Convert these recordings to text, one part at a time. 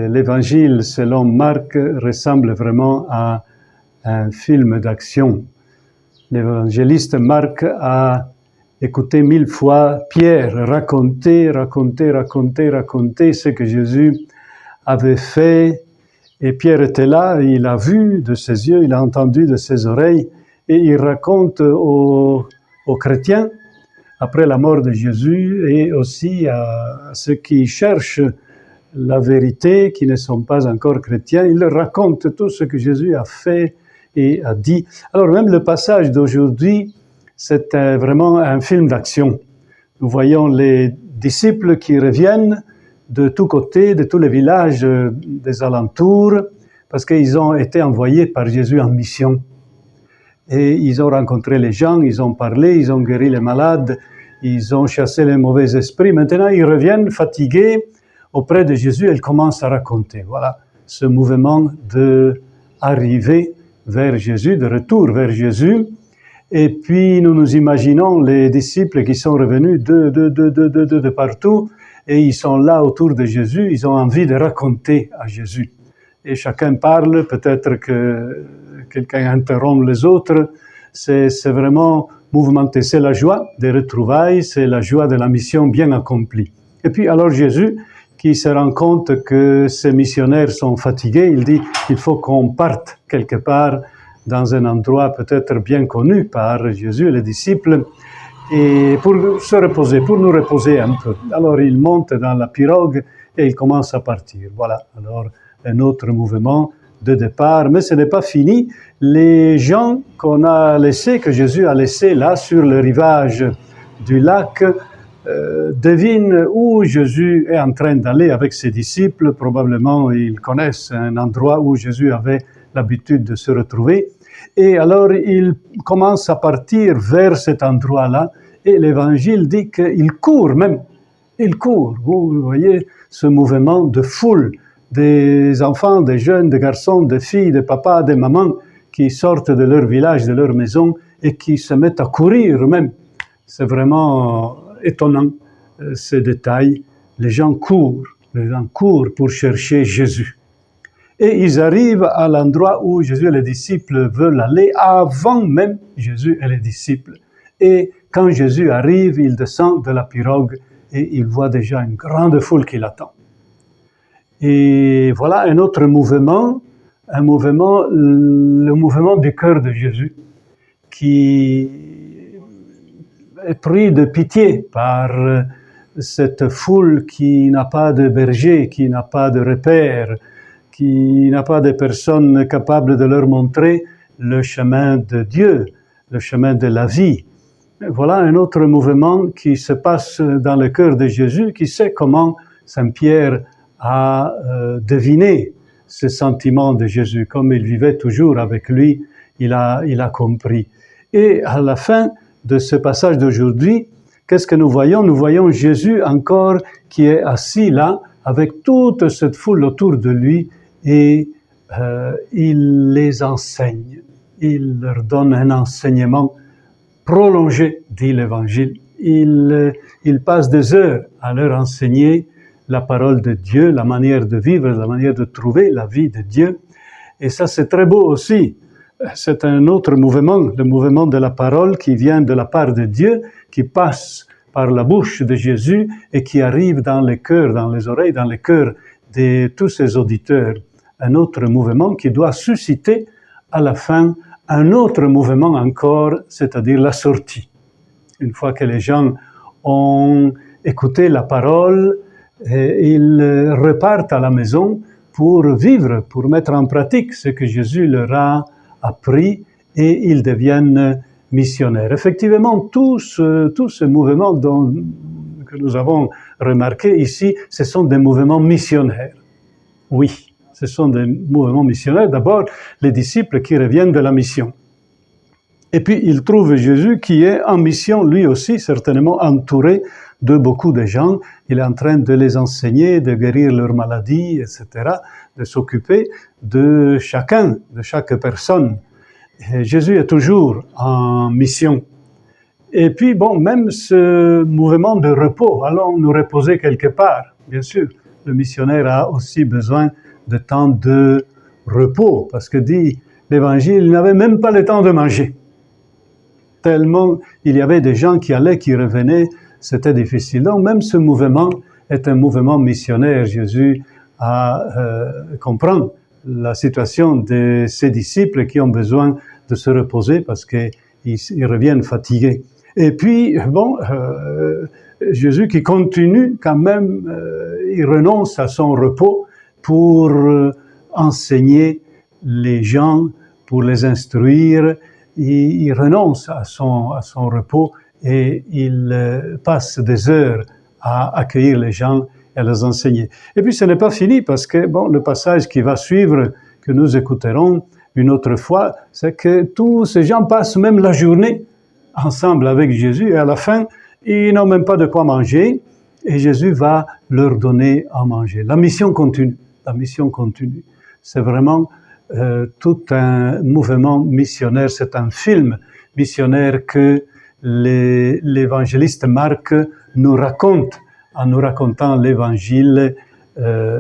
L'évangile selon Marc ressemble vraiment à un film d'action. L'évangéliste Marc a écouté 1000 fois Pierre raconter ce que Jésus avait fait. Et Pierre était là, il a vu de ses yeux, il a entendu de ses oreilles, et il raconte aux chrétiens, après la mort de Jésus, et aussi à ceux qui cherchent la vérité, qui ne sont pas encore chrétiens, il leur raconte tout ce que Jésus a fait et a dit. Alors même le passage d'aujourd'hui, c'est vraiment un film d'action. Nous voyons les disciples qui reviennent de tous côtés, de tous les villages des alentours, parce qu'ils ont été envoyés par Jésus en mission. Et ils ont rencontré les gens, ils ont parlé, ils ont guéri les malades, ils ont chassé les mauvais esprits. Maintenant, ils reviennent fatigués auprès de Jésus, elle commence à raconter. Voilà ce mouvement d'arrivée vers Jésus, de retour vers Jésus. Et puis nous nous imaginons les disciples qui sont revenus de partout, et ils sont là autour de Jésus, ils ont envie de raconter à Jésus. Et chacun parle, peut-être que quelqu'un interrompt les autres. C'est vraiment mouvementé. C'est la joie des retrouvailles, c'est la joie de la mission bien accomplie. Et puis alors Jésus, qui se rend compte que ces missionnaires sont fatigués, il dit qu'il faut qu'on parte quelque part dans un endroit peut-être bien connu par Jésus et les disciples, et pour se reposer, pour nous reposer un peu. Alors il monte dans la pirogue et il commence à partir. Voilà, alors un autre mouvement de départ, mais ce n'est pas fini. Les gens qu'on a laissés, que Jésus a laissés là sur le rivage du lac, devine où Jésus est en train d'aller avec ses disciples. Probablement, ils connaissent un endroit où Jésus avait l'habitude de se retrouver. Et alors, ils commencent à partir vers cet endroit-là. Et l'Évangile dit qu'ils courent même. Ils courent. Vous voyez ce mouvement de foule, des enfants, des jeunes, des garçons, des filles, des papas, des mamans qui sortent de leur village, de leur maison et qui se mettent à courir même. C'est vraiment étonnant, ces détails. Les gens courent pour chercher Jésus. Et ils arrivent à l'endroit où Jésus et les disciples veulent aller, avant même Jésus et les disciples. Et quand Jésus arrive, il descend de la pirogue et il voit déjà une grande foule qui l'attend. Et voilà un autre mouvement, le mouvement du cœur de Jésus, qui est pris de pitié par cette foule qui n'a pas de berger, qui n'a pas de repère, qui n'a pas de personnes capables de leur montrer le chemin de Dieu, le chemin de la vie. Voilà un autre mouvement qui se passe dans le cœur de Jésus, qui sait comment Saint Pierre a deviné ce sentiment de Jésus. Comme il vivait toujours avec lui, il a compris. Et à la fin de ce passage d'aujourd'hui, qu'est-ce que nous voyons? Nous voyons Jésus encore qui est assis là, avec toute cette foule autour de lui, et il les enseigne. Il leur donne un enseignement prolongé, dit l'Évangile. Il passe des heures à leur enseigner la parole de Dieu, la manière de vivre, la manière de trouver la vie de Dieu. Et ça, c'est très beau aussi. C'est un autre mouvement, le mouvement de la parole qui vient de la part de Dieu, qui passe par la bouche de Jésus et qui arrive dans les cœurs, dans les oreilles, dans les cœurs de tous ses auditeurs. Un autre mouvement qui doit susciter à la fin un autre mouvement encore, c'est-à-dire la sortie. Une fois que les gens ont écouté la parole, ils repartent à la maison pour vivre, pour mettre en pratique ce que Jésus leur a appris, et ils deviennent missionnaires. Effectivement, tout ce mouvement que nous avons remarqué ici, ce sont des mouvements missionnaires. Oui, ce sont des mouvements missionnaires. D'abord, les disciples qui reviennent de la mission. Et puis, ils trouvent Jésus qui est en mission, lui aussi, certainement entouré de beaucoup de gens. Il est en train de les enseigner, de guérir leurs maladies, etc., de s'occuper de chacun, de chaque personne. Et Jésus est toujours en mission. Et puis, bon, même ce mouvement de repos, allons nous reposer quelque part, bien sûr. le missionnaire a aussi besoin de temps de repos, parce que dit l'Évangile, il n'avait même pas le temps de manger. Tellement il y avait des gens qui allaient, qui revenaient, c'était difficile. Donc même ce mouvement est un mouvement missionnaire. Jésus a compris la situation de ses disciples qui ont besoin de se reposer parce qu'ils reviennent fatigués. Et puis, Jésus qui continue quand même, il renonce à son repos pour enseigner les gens, pour les instruire. Il renonce à son repos et il passe des heures à accueillir les gens et à les enseigner. Et puis ce n'est pas fini parce que le passage qui va suivre, que nous écouterons une autre fois, c'est que tous ces gens passent même la journée ensemble avec Jésus et à la fin, ils n'ont même pas de quoi manger et Jésus va leur donner à manger. La mission continue. La mission continue. C'est vraiment tout un mouvement missionnaire, c'est un film missionnaire que l'évangéliste Marc nous raconte en nous racontant l'évangile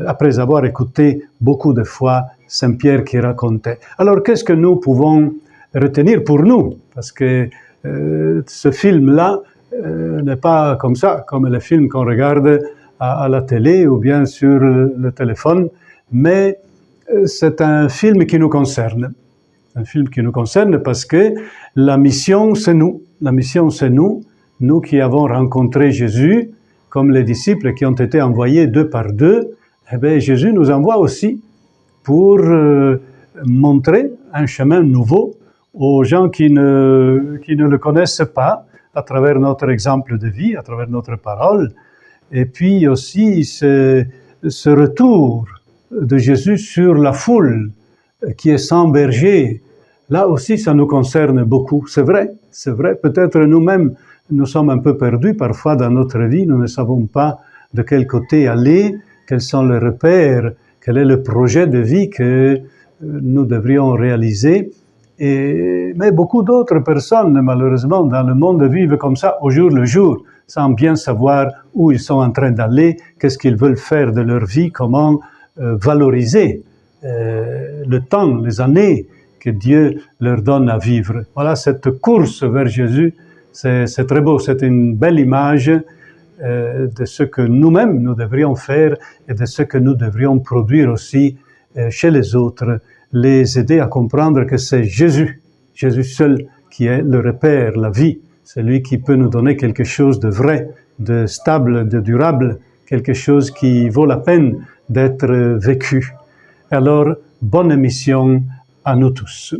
après avoir écouté beaucoup de fois Saint Pierre qui racontait. Alors qu'est-ce que nous pouvons retenir pour nous? Parce que ce film-là n'est pas comme ça, comme les films qu'on regarde à la télé ou bien sur le téléphone, mais c'est un film qui nous concerne. Un film qui nous concerne parce que la mission, c'est nous. La mission, c'est nous. Nous qui avons rencontré Jésus, comme les disciples qui ont été envoyés 2 par 2, eh bien, Jésus nous envoie aussi pour montrer un chemin nouveau aux gens qui ne le connaissent pas, à travers notre exemple de vie, à travers notre parole. Et puis aussi ce retour de Jésus sur la foule qui est sans berger. Là aussi, ça nous concerne beaucoup. C'est vrai. Peut-être nous-mêmes, nous sommes un peu perdus parfois dans notre vie. Nous ne savons pas de quel côté aller, quels sont les repères, quel est le projet de vie que nous devrions réaliser. Mais beaucoup d'autres personnes, malheureusement, dans le monde vivent comme ça, au jour le jour, sans bien savoir où ils sont en train d'aller, qu'est-ce qu'ils veulent faire de leur vie, comment valoriser le temps, les années que Dieu leur donne à vivre. Voilà, cette course vers Jésus, c'est très beau, c'est une belle image de ce que nous-mêmes nous devrions faire et de ce que nous devrions produire aussi chez les autres, les aider à comprendre que c'est Jésus seul qui est le repère, la vie, c'est lui qui peut nous donner quelque chose de vrai, de stable, de durable, quelque chose qui vaut la peine d'être vécu. Alors, bonne émission à nous tous.